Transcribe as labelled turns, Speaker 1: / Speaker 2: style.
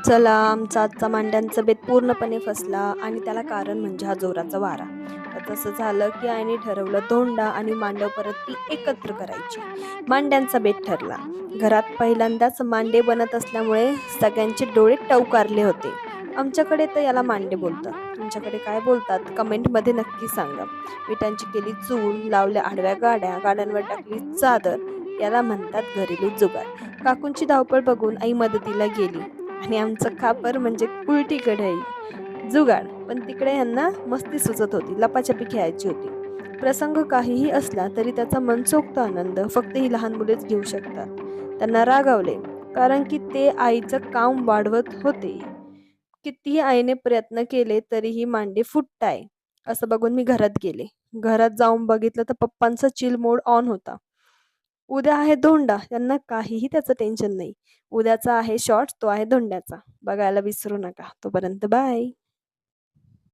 Speaker 1: चला, आमचा आजचा मांड्यांचा बेत पूर्णपणे फसला आणि त्याला कारण म्हणजे हा जोराचा वारा. तर तसं झालं की आईने ठरवलं धोंडा आणि मांडव परत ती एकत्र करायची. मांड्यांचा बेत ठरला. घरात पहिल्यांदाच मांडे बनत असल्यामुळे सगळ्यांचे डोळे टवकारले होते. आमच्याकडे तर याला मांडे बोलतात. तुमच्याकडे काय बोलतात कमेंटमध्ये नक्की सांगा. विटांची केली चूल, लावल्या आडव्या गाड्या, गाड्यांवर टाकली चादर. याला म्हणतात घरेलू जुगाड. काकूंची धावपळ बघून आई मदतीला गेली. आणि आमचं खापर म्हणजे उलटी कढई. जुगाड. पण तिकडे ह्यांना मस्ती सुचत होती. लपाछपी खेळायची होती. प्रसंग काहीही असला तरी त्याचा मनसोक्त आनंद फक्त ही लहान मुलेच घेऊ शकतात. त्यांना रागावले, कारण की ते आईचं काम वाढवत होते. कितीही आईने प्रयत्न केले तरीही मांडे फुटताय असं बघून मी घरात गेले. घरात जाऊन बघितलं तर पप्पांचा चिल मोड ऑन होता. उद्या आहे धोंडा. त्यांना काहीही त्याचं टेन्शन नाही. उद्याचा आहे शॉर्ट्स, तो आहे धोंड्याचा. बघायला विसरू नका. तोपर्यंत बाय.